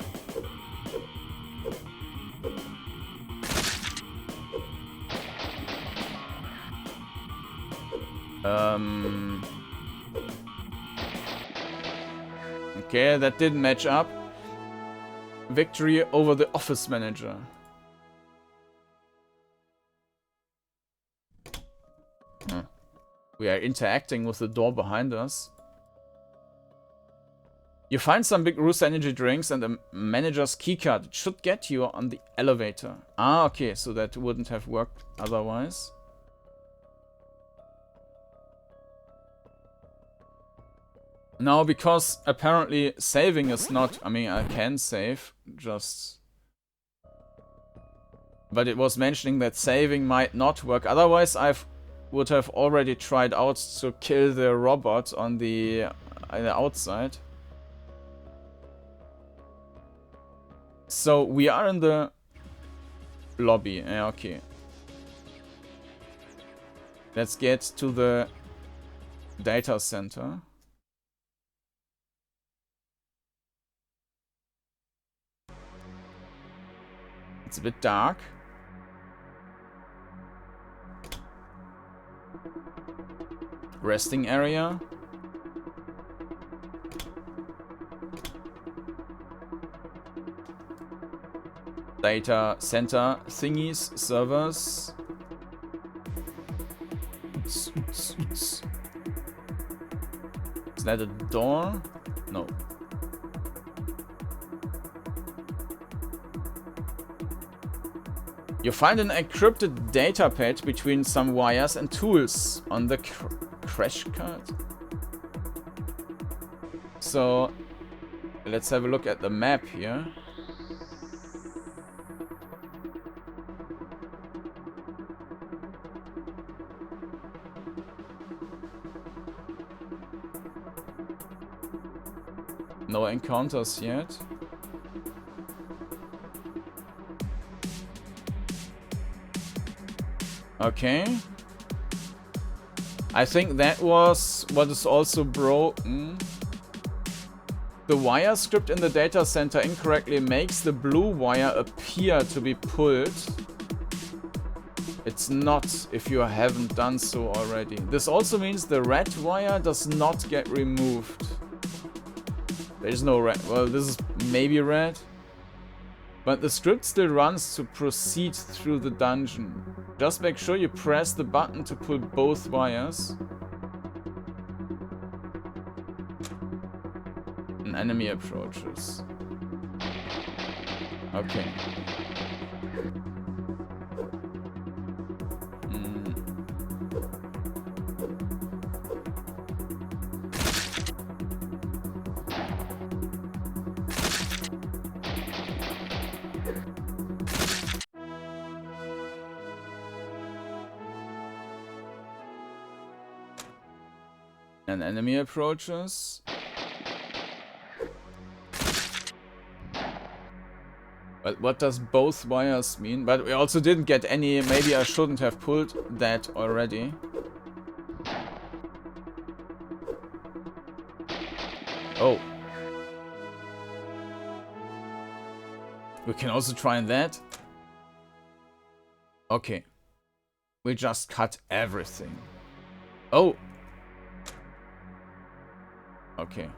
A: Okay, that didn't match up. Victory over the office manager. We are interacting with the door behind us. You find some Big Rooster energy drinks and a manager's keycard. It should get you on the elevator. Ah, okay, so that wouldn't have worked otherwise. Now, because apparently saving is not... I mean, I can save, just... But it was mentioning that saving might not work. Otherwise, would have already tried out to kill the robot on the outside. So, we are in the lobby. Yeah, okay. Let's get to the data center. It's a bit dark. Resting area. Data center thingies, servers. Is that a door? No. You find an encrypted data pad between some wires and tools on the crash card. So let's have a look at the map here. No encounters yet. Okay. I think that was what is also broken. The wire script in the data center incorrectly makes the blue wire appear to be pulled. It's not if you haven't done so already. This also means the red wire does not get removed. There is no red. Well, this is maybe red. But the script still runs to proceed through the dungeon. Just make sure you press the button to pull both wires. An enemy approaches. Okay. An enemy approaches. But what does both wires mean? But we also didn't get any. Maybe I shouldn't have pulled that already. Oh. We can also try that. Okay. We just cut everything. Oh. Okay.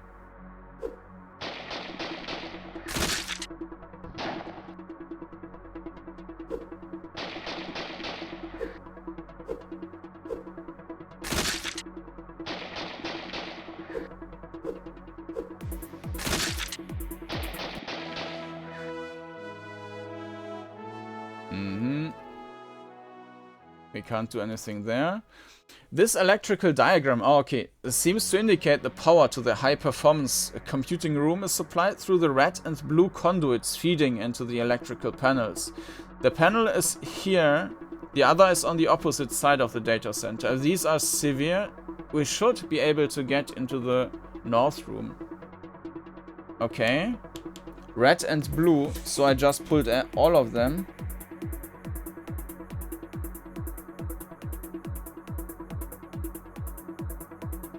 A: We can't do anything there. This electrical diagram, okay, seems to indicate the power to the high-performance computing room is supplied through the red and blue conduits feeding into the electrical panels. The panel is here, the other is on the opposite side of the data center. If these are severe, we should be able to get into the north room. Okay. Red and blue, so I just pulled all of them.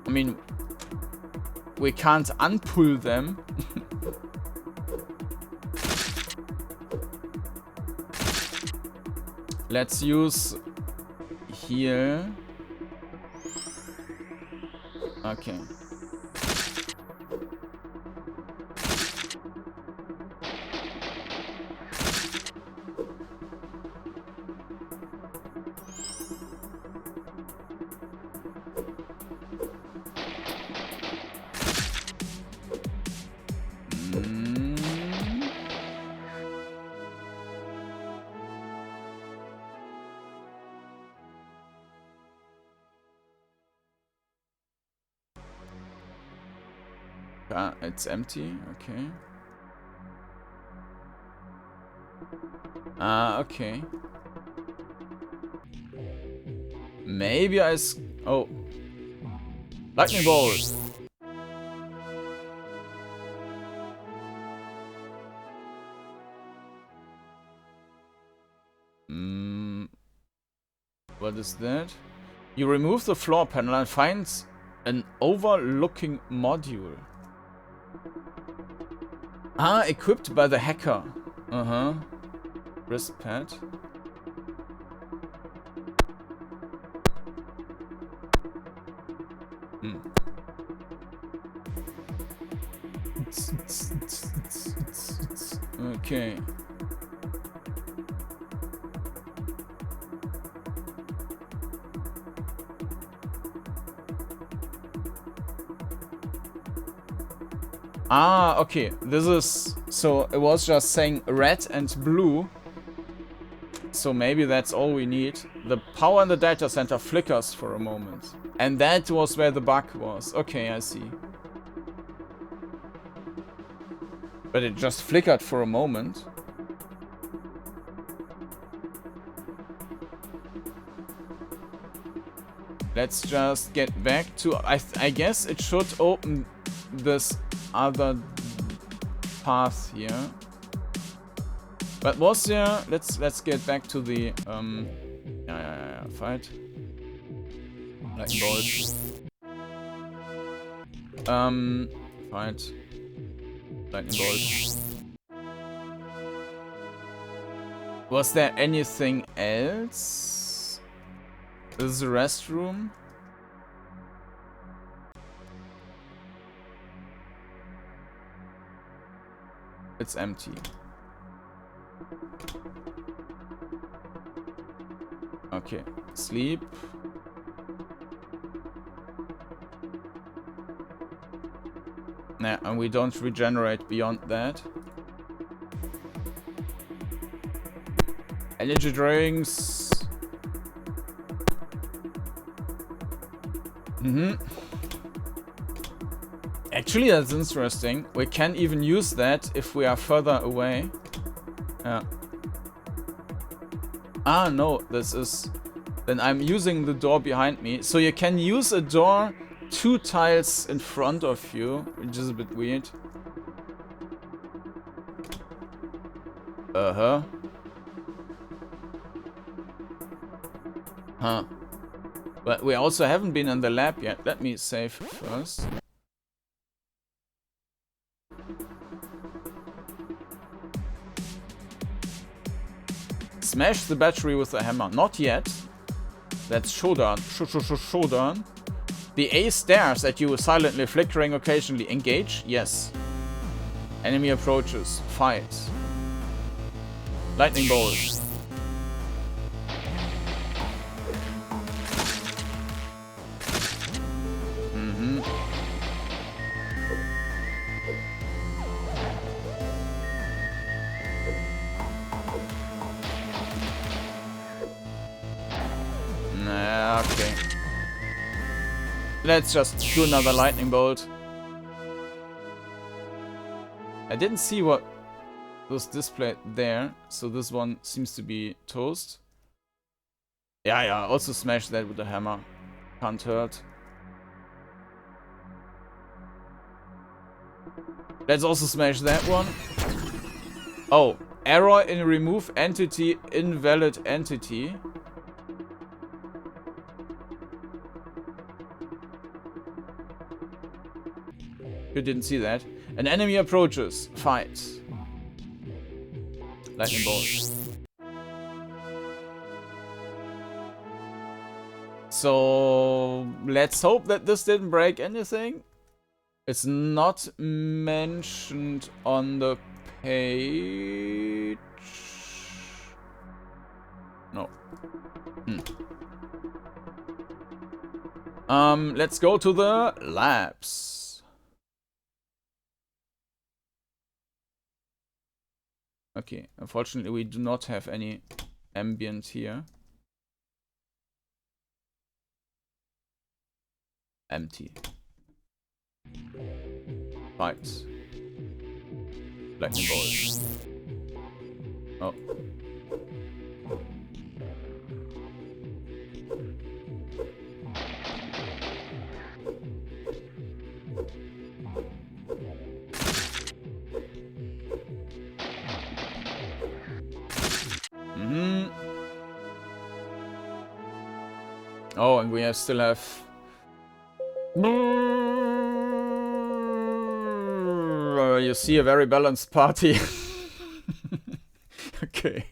A: I mean, we can't unpull them. Let's use here. Okay. It's empty, okay. Okay. Maybe oh. Lightning bolt. What is that? You remove the floor panel and find an overlooking module. Equipped by the hacker. Wrist pad. Okay. Ah, okay. This is... So it was just saying red and blue. So maybe that's all we need. The power in the data center flickers for a moment. And that was where the bug was. Okay, I see. But it just flickered for a moment. Let's just get back to... I guess it should open this other path here. But was there... Let's get back to the... yeah, fight. Lightning bolt. Fight. Lightning bolt. Was there anything else? This is a restroom. It's empty. Okay, sleep. Nah, and we don't regenerate beyond that. Energy drinks. Actually, that's interesting. We can even use that if we are further away. Yeah. Ah, no, this is... Then I'm using the door behind me. So you can use a door 2 tiles in front of you, which is a bit weird. Uh-huh. Huh. But we also haven't been in the lab yet. Let me save first. Smash the battery with a hammer. Not yet. That's showdown. Showdown. The A stares at you, silently flickering occasionally. Engage? Yes. Enemy approaches. Fight. Lightning bolt. Okay. Let's just do another lightning bolt. I didn't see what was displayed there, so this one seems to be toast. Yeah, also smash that with a hammer. Can't hurt. Let's also smash that one. Oh, error in remove entity, invalid entity. You didn't see that. An enemy approaches. Fight. Lightning bolt. So let's hope that this didn't break anything. It's not mentioned on the page. No. Let's go to the labs. Okay, unfortunately we do not have any ambient here. Empty. Fight. Lightning bolt. Oh. Oh, and we still have... You see a very balanced party. Okay.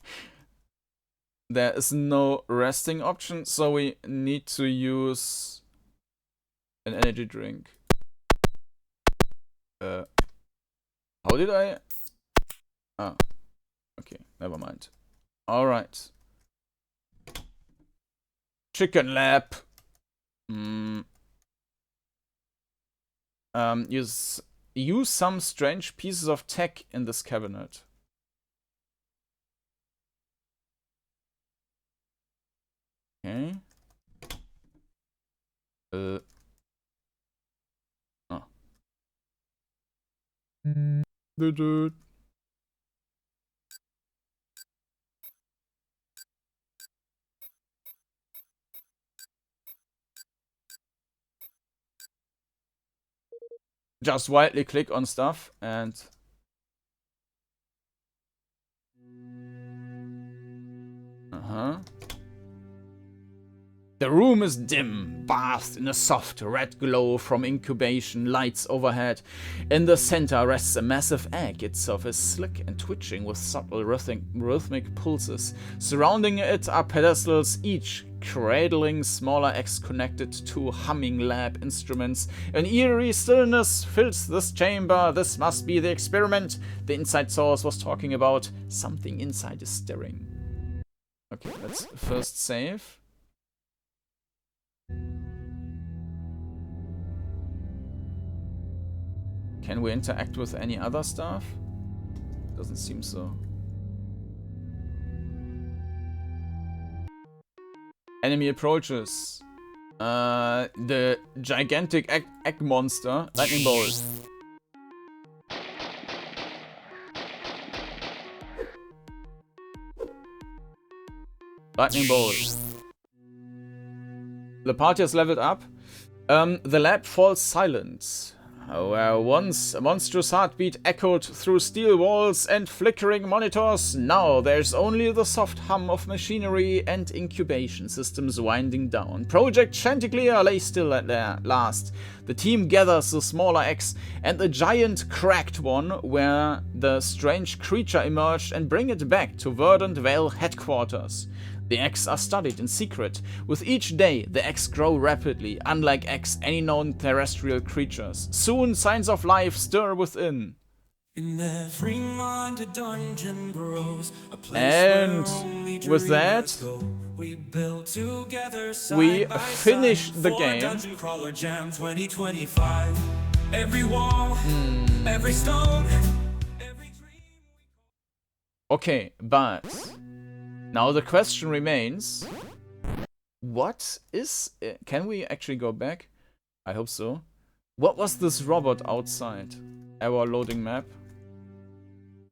A: there is no resting option, so we need to use an energy drink. How did I? Ah, okay, never mind. Alright. Chicken lab. Use some strange pieces of tech in this cabinet. Okay. Oh. Dude. Just wildly click on stuff and... The room is dim, bathed in a soft red glow from incubation lights overhead. In the center rests a massive egg. Its surface slick and twitching with subtle rhythmic pulses. Surrounding it are pedestals, each cradling smaller eggs connected to humming lab instruments. An eerie stillness fills this chamber. This must be the experiment the inside source was talking about. Something inside is stirring. Okay, let's first save. Can we interact with any other stuff? Doesn't seem so. Enemy approaches. The gigantic egg monster. Lightning bolt. Lightning bolt. The party has leveled up. The lab falls silent. Where once a monstrous heartbeat echoed through steel walls and flickering monitors, now there's only the soft hum of machinery and incubation systems winding down. Project Chanticleer lay still at last. The team gathers the smaller eggs and the giant cracked one where the strange creature emerged and bring it back to Verdant Vale headquarters. The eggs are studied in secret. With each day, the eggs grow rapidly, unlike eggs any known terrestrial creatures. Soon, signs of life stir within. In every mind a dungeon grows, a place and with that, we finish the game. DungeonCrawler Jam 2025. Every wall, every stone, every dream. Okay, but now the question remains, what is... Can we actually go back? I hope so. What was this robot outside? Error loading map.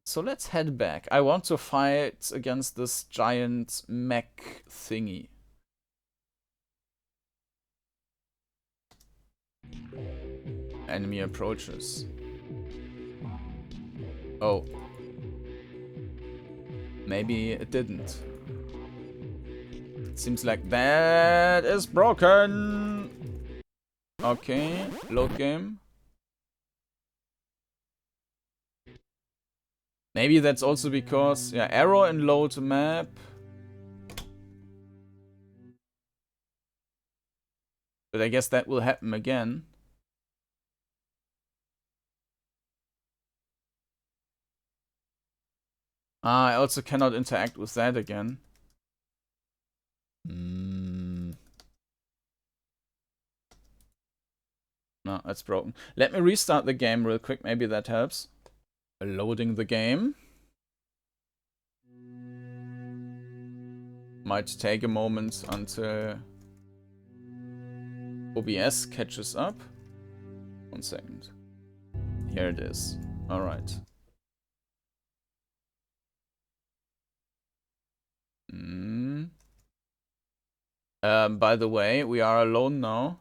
A: So let's head back. I want to fight against this giant mech thingy. Enemy approaches. Oh. Maybe it didn't. It seems like that is broken. Okay, load game. Maybe that's also because, yeah, error in load map. But I guess that will happen again. Ah, I also cannot interact with that again. No, that's broken. Let me restart the game real quick. Maybe that helps. Loading the game. Might take a moment until OBS catches up. 1 second. Here it is. Alright. By the way, we are alone now.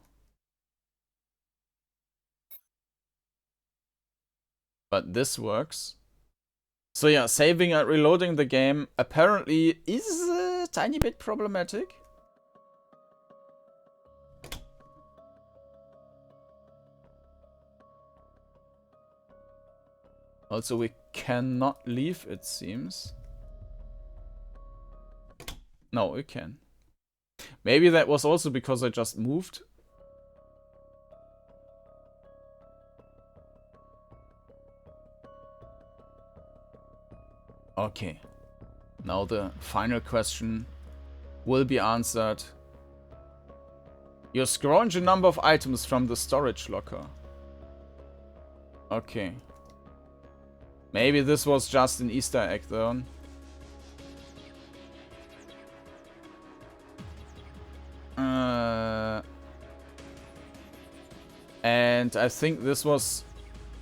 A: But this works. So yeah, saving and reloading the game apparently is a tiny bit problematic. Also, we cannot leave, it seems. No, we can. Maybe that was also because I just moved. Okay. Now the final question will be answered. You scrounge a number of items from the storage locker. Okay. Maybe this was just an Easter egg then. And I think this was...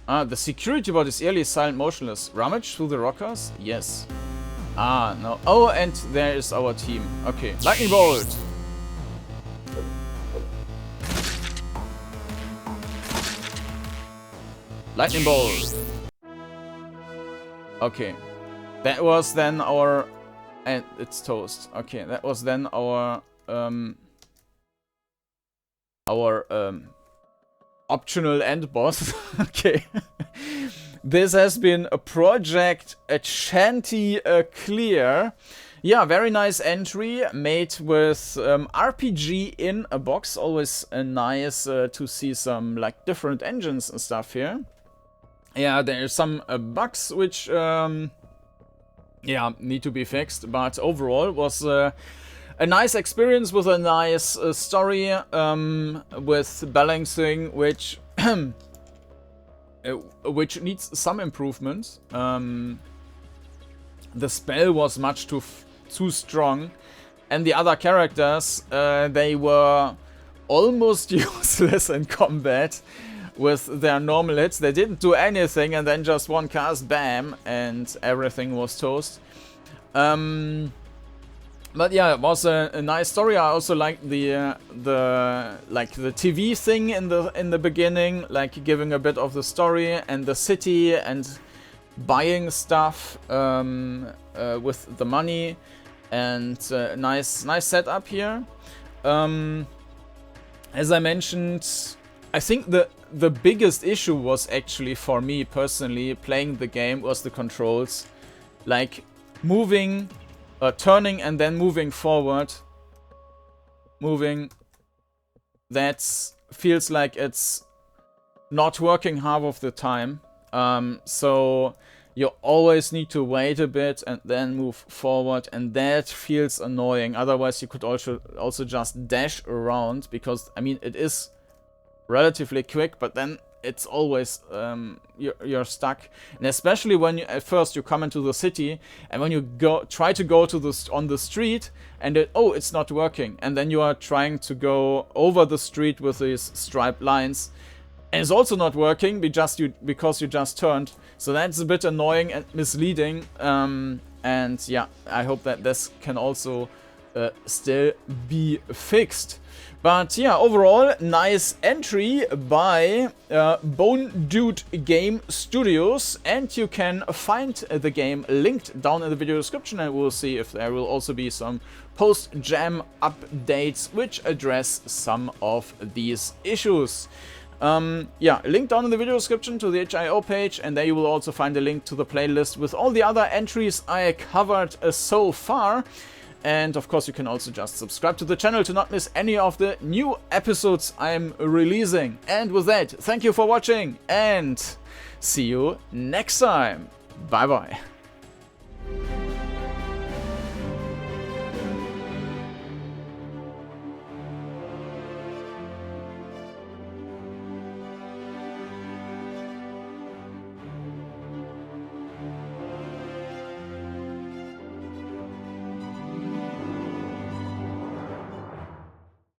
A: the security bot is eerily silent, motionless. Rummage through the rockers? Yes. Ah, no. Oh, and there is our team. Okay. Lightning bolt! Lightning bolt! Okay. That was then our... And it's toast. Okay, that was then our... optional end boss. Okay. This has been a project Chanticleer. Yeah, very nice entry made with RPG in a box. Always nice to see some like different engines and stuff here. Yeah, there's some bugs which yeah, need to be fixed, but overall was a nice experience with a nice story, with balancing, which which needs some improvement. The spell was much too strong, and the other characters, they were almost useless in combat with their normal hits. They didn't do anything, and then just one cast, bam, and everything was toast. But yeah, it was a nice story. I also liked the TV thing in the beginning, like giving a bit of the story and the city and buying stuff with the money, and nice setup here. As I mentioned, I think the biggest issue was actually for me personally playing the game was the controls, like moving. Turning and then moving forward. Moving. That feels like it's not working half of the time. So you always need to wait a bit and then move forward, and that feels annoying. Otherwise you could also just dash around, because I mean it is relatively quick, but then it's always you're stuck, and especially when at first you come into the city, and when you try to go to on the street, and it's not working, and then you are trying to go over the street with these striped lines, and it's also not working because you just turned. So that's a bit annoying and misleading. And yeah, I hope that this can also still be fixed. But yeah, overall, nice entry by BonedudeGameStudios, and you can find the game linked down in the video description, and we'll see if there will also be some post-jam updates which address some of these issues. Yeah, link down in the video description to the HIO page, and there you will also find a link to the playlist with all the other entries I covered so far. And of course you can also just subscribe to the channel to not miss any of the new episodes I'm releasing. And with that, thank you for watching, and see you next time. Bye bye.